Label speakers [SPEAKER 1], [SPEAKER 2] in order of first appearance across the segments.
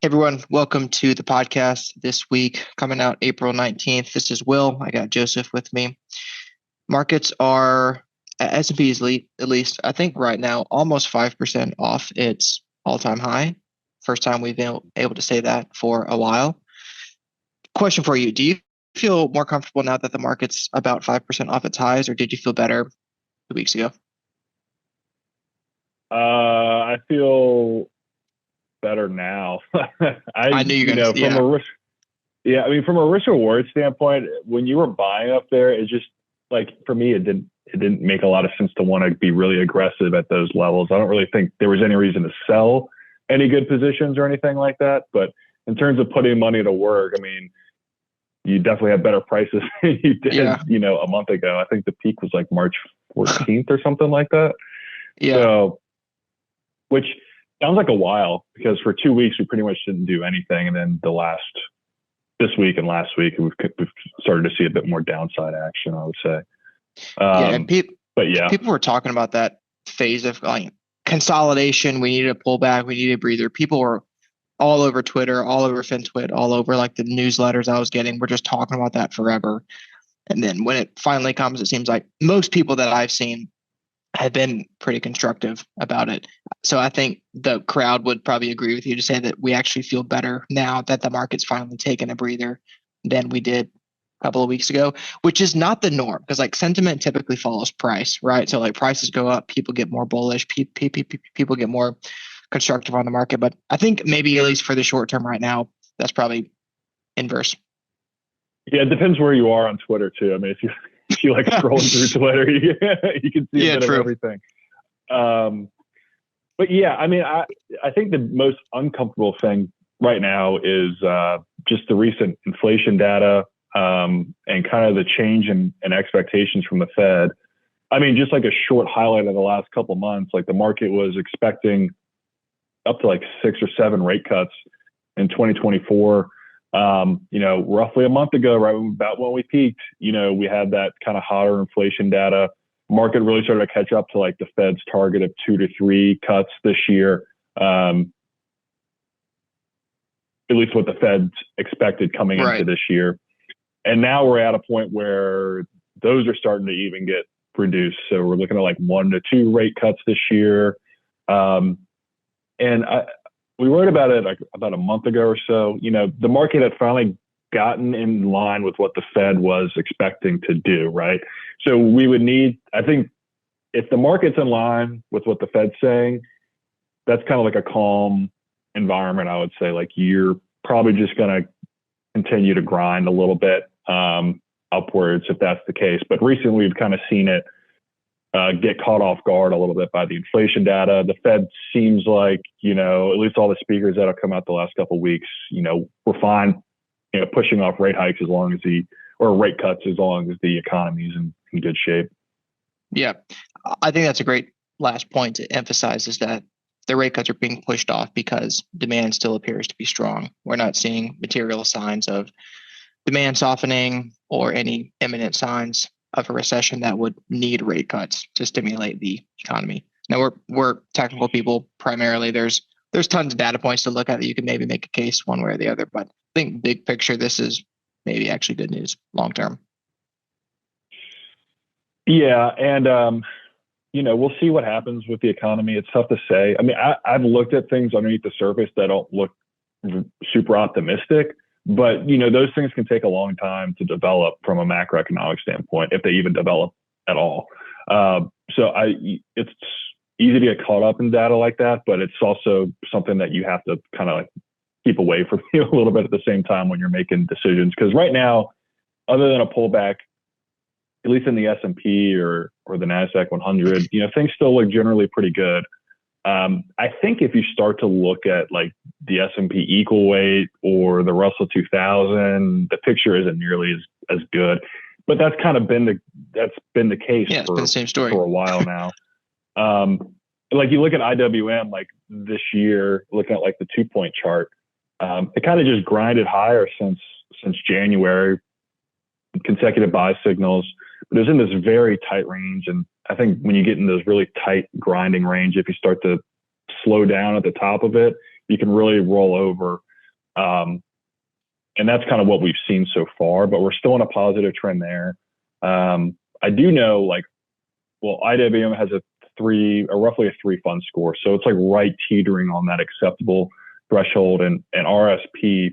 [SPEAKER 1] Everyone, welcome to the podcast this week, coming out April 19th. This is Will. I got Joseph with me. Markets are, S&P is at least, I think right now, almost 5% off its all-time high. First time we've been able to say that for a while. Question for you. Do you feel more comfortable now that the market's about 5% off its highs, or did you feel better 2 weeks ago?
[SPEAKER 2] I feel better now.
[SPEAKER 1] I knew you were going to.
[SPEAKER 2] From a risk reward standpoint, when you were buying up there, it just like for me, it didn't make a lot of sense to want to be really aggressive at those levels. I don't really think there was any reason to sell any good positions or anything like that. But in terms of putting money to work, I mean, you definitely have better prices than you did, a month ago. I think the peak was like March 14th or something like that.
[SPEAKER 1] Yeah.
[SPEAKER 2] So, which sounds like a while, because for 2 weeks we pretty much didn't do anything, and then this week and last week we've started to see a bit more downside action, I would say.
[SPEAKER 1] People were talking about that phase of like consolidation. We needed a pullback. We needed a breather. People were all over Twitter, all over FinTwit, all over like the newsletters I was getting. We're just talking about that forever. And then when it finally comes, it seems like most people that I've seen have been pretty constructive about it. So I think the crowd would probably agree with you to say that we actually feel better now that the market's finally taken a breather than we did a couple of weeks ago, which is not the norm, because like sentiment typically follows price, right? So like prices go up, people get more bullish, people get more constructive on the market. But I think maybe at least for the short term right now, that's probably inverse.
[SPEAKER 2] Yeah, it depends where you are on Twitter too. I mean, if you like scrolling through Twitter, you can see a bit of everything. But yeah, I mean, I think the most uncomfortable thing right now is just the recent inflation data and kind of the change in expectations from the Fed. I mean, just like a short highlight of the last couple of months, like the market was expecting up to like 6 or 7 rate cuts in 2024. Roughly a month ago, right about when we peaked, we had that kind of hotter inflation data. Market really started to catch up to like the Fed's target of 2 to 3 cuts this year. At least what the Fed's expected coming into this year. And now we're at a point where those are starting to even get reduced. So we're looking at like 1 to 2 rate cuts this year. We wrote about it like about a month ago or so. The market had finally gotten in line with what the Fed was expecting to do, right? So we would need, I think, if the market's in line with what the Fed's saying, that's kind of like a calm environment, I would say. Like you're probably just going to continue to grind a little bit upwards if that's the case. But recently we've kind of seen it get caught off guard a little bit by the inflation data. The Fed seems like, at least all the speakers that have come out the last couple of weeks, we're fine, pushing off rate hikes rate cuts as long as the economy is in good shape.
[SPEAKER 1] Yeah, I think that's a great last point to emphasize, is that the rate cuts are being pushed off because demand still appears to be strong. We're not seeing material signs of demand softening or any imminent signs of a recession that would need rate cuts to stimulate the economy. Now we're technical people primarily. There's tons of data points to look at that you can maybe make a case one way or the other, but I think big picture, this is maybe actually good news long term.
[SPEAKER 2] Yeah, and we'll see what happens with the economy. It's tough to say. I mean, I've looked at things underneath the surface that don't look super optimistic. But, those things can take a long time to develop from a macroeconomic standpoint, if they even develop at all. So it's easy to get caught up in data like that, but it's also something that you have to kind of like keep away from a little bit at the same time when you're making decisions. Because right now, other than a pullback, at least in the S&P or the Nasdaq 100, things still look generally pretty good. I think if you start to look at like the S&P equal weight or the Russell 2000, the picture isn't nearly as good. But that's kind of been the case
[SPEAKER 1] for the same story
[SPEAKER 2] for a while now. Like you look at IWM, like this year, looking at like the 2-point chart, it kind of just grinded higher since January, consecutive buy signals. But it was in this very tight range, and I think when you get in those really tight grinding range, if you start to slow down at the top of it, you can really roll over. And that's kind of what we've seen so far, but we're still in a positive trend there. I do know, like, well, IWM has roughly a 3 fund score. So it's like right teetering on that acceptable threshold. And RSP,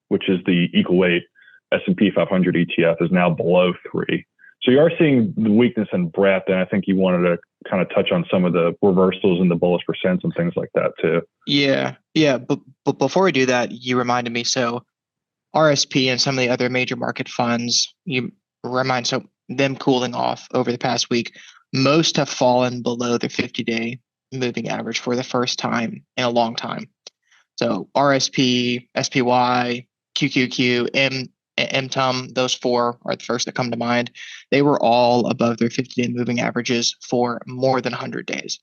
[SPEAKER 2] which is the equal weight S&P 500 ETF, is now below 3. So you are seeing the weakness in breadth. And I think you wanted to kind of touch on some of the reversals and the bullish percents and things like that too.
[SPEAKER 1] Yeah. But before we do that, you reminded me. So RSP and some of the other major market funds, so them cooling off over the past week. Most have fallen below their 50-day moving average for the first time in a long time. So RSP, SPY, QQQ, MTUM, those 4 are the first that come to mind. They were all above their 50-day moving averages for more than 100 days,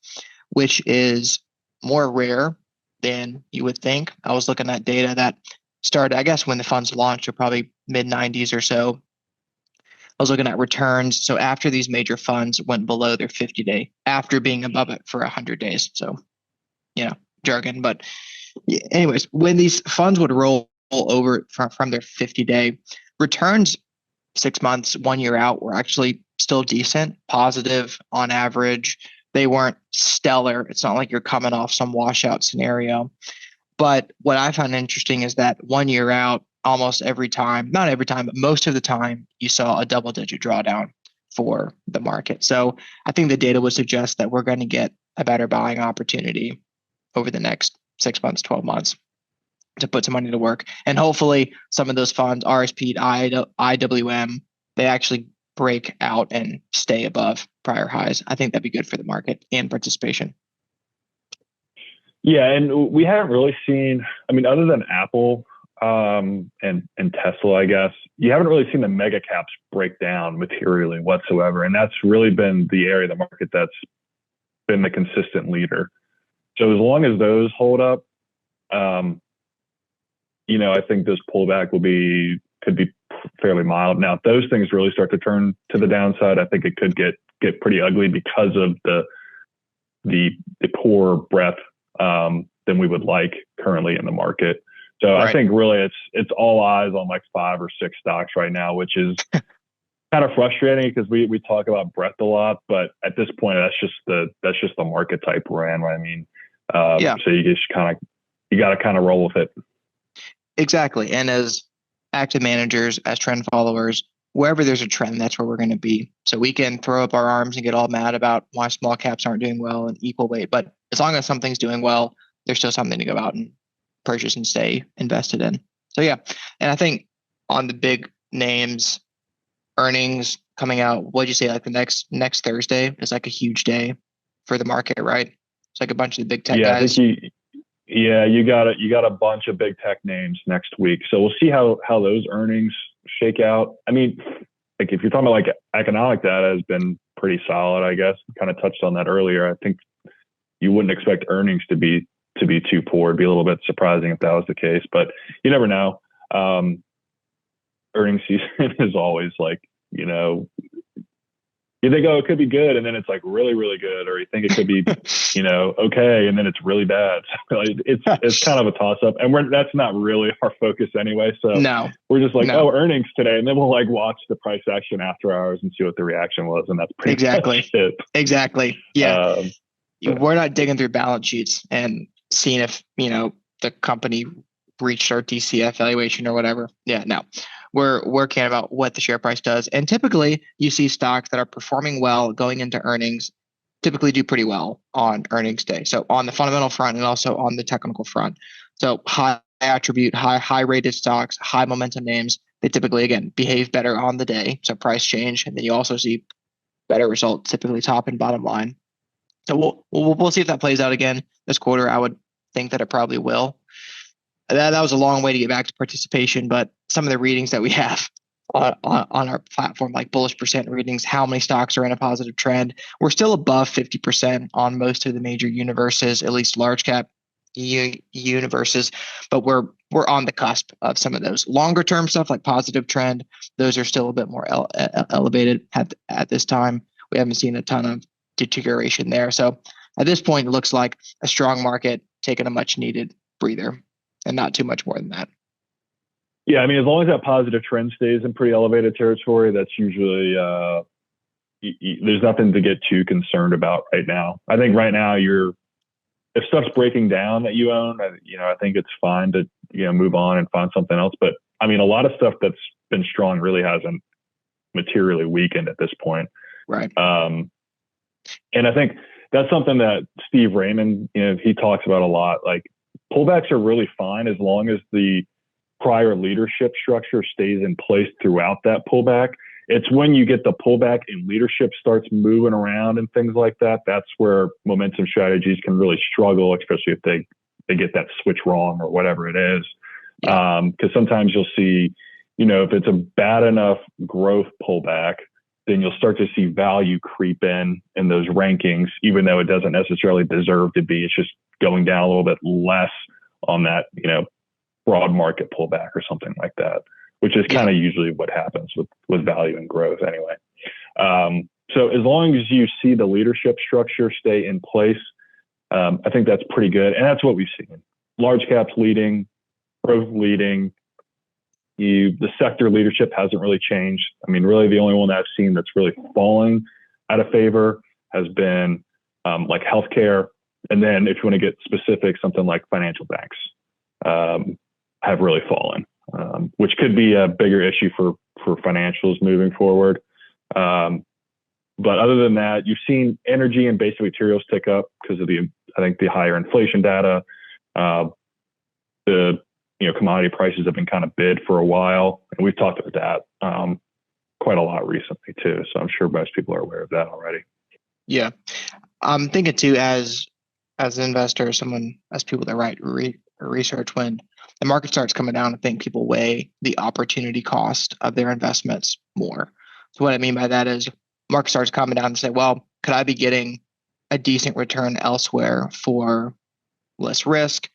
[SPEAKER 1] which is more rare than you would think. I was looking at data that started, I guess, when the funds launched, or probably mid-90s or so. I was looking at returns. So after these major funds went below their 50-day, after being above it for 100 days. So, jargon. But anyways, when these funds would roll over from their 50-day, returns 6 months, 1 year out were actually still decent, positive on average. They weren't stellar. It's not like you're coming off some washout scenario. But what I found interesting is that 1 year out, almost every time, not every time, but most of the time, you saw a double-digit drawdown for the market. So I think the data would suggest that we're going to get a better buying opportunity over the next 6 months, 12 months to put some money to work. And hopefully some of those funds, RSP, IWM, they actually break out and stay above prior highs. I think that'd be good for the market and participation.
[SPEAKER 2] Yeah, and we haven't really seen, other than Apple and Tesla, I guess, you haven't really seen the mega caps break down materially whatsoever. And that's really been the area of the market that's been the consistent leader. So as long as those hold up, I think this pullback could be fairly mild. Now, if those things really start to turn to the downside, I think it could get pretty ugly because of the poor breadth than we would like currently in the market. So right. I think really it's all eyes on like 5 or 6 stocks right now, which is kind of frustrating because we talk about breadth a lot, but at this point that's just the market type we're in. Right? So you just you got to kind of roll with it.
[SPEAKER 1] Exactly. And as active managers, as trend followers, wherever there's a trend, that's where we're going to be. So we can throw up our arms and get all mad about why small caps aren't doing well and equal weight. But as long as something's doing well, there's still something to go out and purchase and stay invested in. So yeah. And I think on the big names, earnings coming out, what'd you say, like the next Thursday is like a huge day for the market, right? It's like a bunch of the big tech guys.
[SPEAKER 2] You got a bunch of big tech names next week. So we'll see how those earnings shake out. Like if you're talking about like economic data has been pretty solid, I guess. We kind of touched on that earlier. I think you wouldn't expect earnings to be too poor. It'd be a little bit surprising if that was the case, but you never know. Earnings season is always like, you think, oh, it could be good, and then it's like really, really good, or you think it could be, okay, and then it's really bad. So it's kind of a toss up, and that's not really our focus anyway. So
[SPEAKER 1] no,
[SPEAKER 2] we're just like, oh, earnings today, and then we'll like watch the price action after hours and see what the reaction was, and that's pretty much it.
[SPEAKER 1] Exactly. Yeah, we're not digging through balance sheets and seeing if the company reached our DCF valuation or whatever. Yeah, no. We're caring about what the share price does. And typically you see stocks that are performing well going into earnings typically do pretty well on earnings day. So on the fundamental front and also on the technical front. So high attribute, high rated stocks, high momentum names, they typically, again, behave better on the day. So price change. And then you also see better results, typically top and bottom line. So we'll see if that plays out again this quarter. I would think that it probably will. That was a long way to get back to participation, but some of the readings that we have on our platform, like bullish percent readings, how many stocks are in a positive trend, we're still above 50% on most of the major universes, at least large cap universes, but we're on the cusp of some of those longer term stuff like positive trend. Those are still a bit more elevated at this time. We haven't seen a ton of deterioration there. So at this point, it looks like a strong market taking a much needed breather. and not too much more than that.
[SPEAKER 2] Yeah, I mean, as long as that positive trend stays in pretty elevated territory, that's usually there's nothing to get too concerned about right now. I think right now if stuff's breaking down that you own, I think it's fine to move on and find something else. But I mean, a lot of stuff that's been strong really hasn't materially weakened at this point.
[SPEAKER 1] Right.
[SPEAKER 2] And I think that's something that Steve Raymond, he talks about a lot. Like, pullbacks are really fine as long as the prior leadership structure stays in place throughout that pullback. It's when you get the pullback and leadership starts moving around and things like that, that's where momentum strategies can really struggle, especially if they get that switch wrong or whatever it is.
[SPEAKER 1] Yeah.
[SPEAKER 2] Because sometimes you'll see, if it's a bad enough growth pullback, then you'll start to see value creep in those rankings, even though it doesn't necessarily deserve to be. It's just going down a little bit less on that, broad market pullback or something like that, which is kind of usually what happens with value and growth anyway. So as long as you see the leadership structure stay in place, I think that's pretty good. And that's what we've seen. Large caps leading, growth leading. The sector leadership hasn't really changed. I mean, really the only one that I've seen that's really falling out of favor has been like healthcare. And then if you want to get specific, something like financial banks have really fallen, which could be a bigger issue for financials moving forward. But other than that, you've seen energy and basic materials tick up because of the higher inflation data. The commodity prices have been kind of bid for a while, and we've talked about that quite a lot recently too. So I'm sure most people are aware of that already.
[SPEAKER 1] Yeah, I'm thinking too, as an investor, as people that write research, when the market starts coming down, I think people weigh the opportunity cost of their investments more. So what I mean by that is, market starts coming down and say, well, could I be getting a decent return elsewhere for less risk?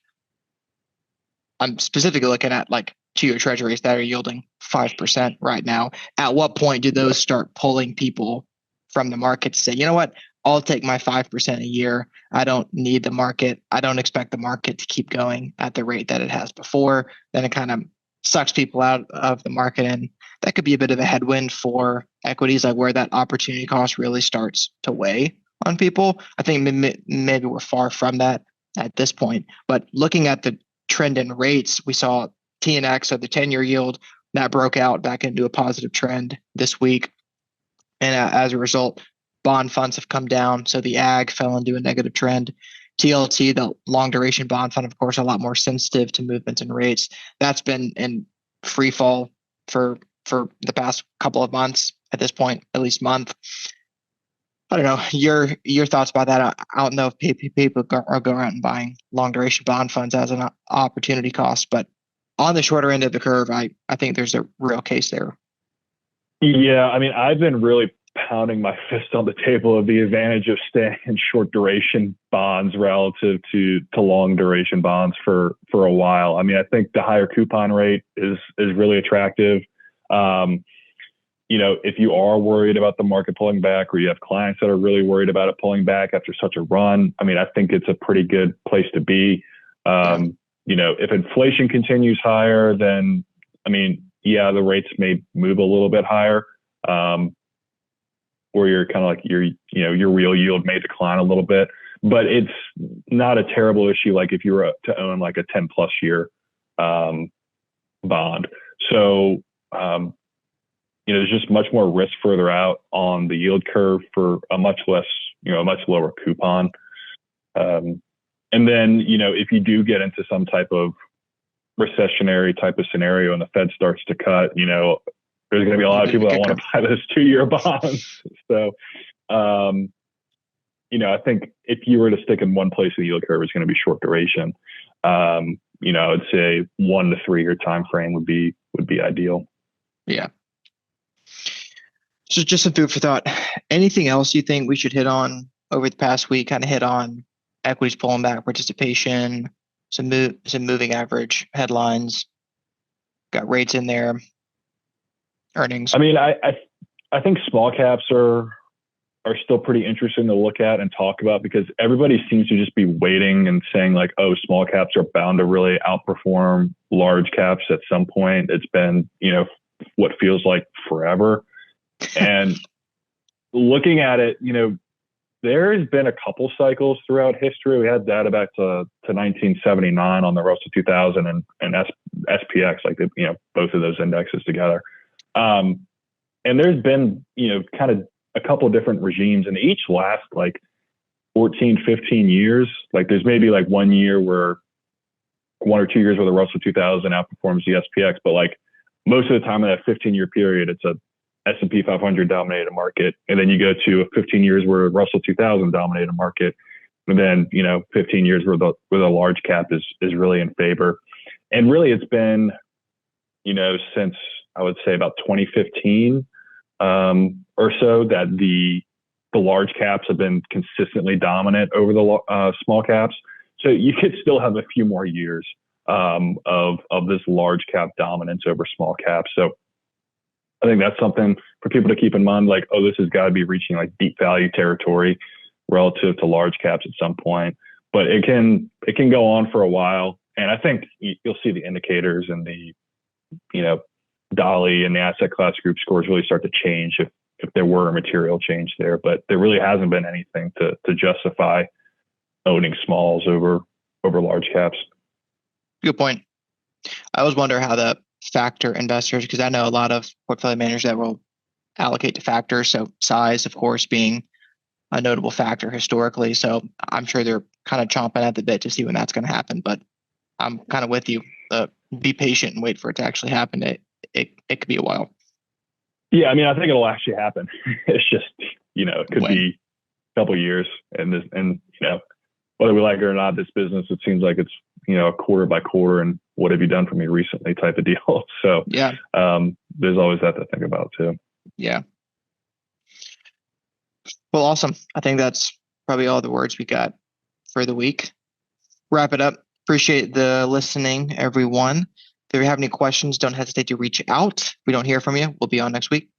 [SPEAKER 1] I'm specifically looking at like 2-year treasuries that are yielding 5% right now. At what point do those start pulling people from the market to say, you know what, I'll take my 5% a year. I don't need the market. I don't expect the market to keep going at the rate that it has before. Then it kind of sucks people out of the market. And that could be a bit of a headwind for equities, like where that opportunity cost really starts to weigh on people. I think maybe we're far from that at this point. But looking at the trend in rates, we saw TNX, so the 10-year yield, that broke out back into a positive trend this week. And as a result, bond funds have come down. So the ag fell into a negative trend. TLT, the long duration bond fund, of course, a lot more sensitive to movements in rates. That's been in free fall for the past couple of months at this point, at least month. I don't know your thoughts about that. I don't know if people are going out and buying long duration bond funds as an opportunity cost, but on the shorter end of the curve, I think there's a real case there.
[SPEAKER 2] Yeah, I mean, I've been really pounding my fist on the table of the advantage of staying in short duration bonds relative to long duration bonds for a while. I mean, I think the higher coupon rate is really attractive. If you are worried about the market pulling back, or you have clients that are really worried about it pulling back after such a run, I mean, I think it's a pretty good place to be. If inflation continues higher, then, I mean, yeah, the rates may move a little bit higher, or you're kind of like your real yield may decline a little bit, but it's not a terrible issue. Like if you were to own like a 10+ year bond. So, there's just much more risk further out on the yield curve for a much lower coupon. And then, if you do get into some type of recessionary type of scenario and the Fed starts to cut, there's going to be a lot of people that want to buy those 2-year bonds. So, I think if you were to stick in one place in the yield curve, it's going to be short duration. I would say 1 to 3 year time frame would be ideal.
[SPEAKER 1] Yeah. So just some food for thought. Anything else you think we should hit on over the past week? Kind of hit on equities pulling back, participation, some moving average headlines. Got rates in there, earnings.
[SPEAKER 2] I mean, I think small caps are are still pretty interesting to look at and talk about, because everybody seems to just be waiting and saying like, oh, small caps are bound to really outperform large caps at some point. It's been, what feels like forever. And looking at it, there's been a couple cycles throughout history. We had data back to 1979 on the Russell 2000 and SPX, like both of those indexes together. And there's been, kind of a couple of different regimes, and each last like 14, 15 years. Like there's maybe like 1 year where 1 or 2 years where the Russell 2000 outperforms the SPX, but like most of the time in that 15-year period, it's a S&P 500 dominated market. And then you go to 15 years where Russell 2000 dominated market. And then, 15 years where the large cap is really in favor. And really it's been, since I would say about 2015 or so that the large caps have been consistently dominant over the small caps. So you could still have a few more years of this large cap dominance over small caps. So I think that's something for people to keep in mind, like, oh, this has got to be reaching like deep value territory relative to large caps at some point. But it can go on for a while. And I think you'll see the indicators and the, Dolly and the asset class group scores really start to change if there were a material change there. But there really hasn't been anything to justify owning smalls over large caps.
[SPEAKER 1] Good point. I always wonder how the factor investors, because I know a lot of portfolio managers that will allocate to factors. So size, of course, being a notable factor historically. So I'm sure they're kind of chomping at the bit to see when that's going to happen. But I'm kind of with you. Be patient and wait for it to actually happen. It could be a while.
[SPEAKER 2] Yeah, I mean, I think it'll actually happen. It's just, it could be a couple of years, and whether we like it or not, this business, it seems like it's, quarter by quarter, and what have you done for me recently type of deal. So
[SPEAKER 1] yeah,
[SPEAKER 2] there's always that to think about too.
[SPEAKER 1] Yeah. Well, awesome. I think that's probably all the words we got for the week. Wrap it up. Appreciate the listening, everyone. If you have any questions, don't hesitate to reach out. If we don't hear from you, we'll be on next week.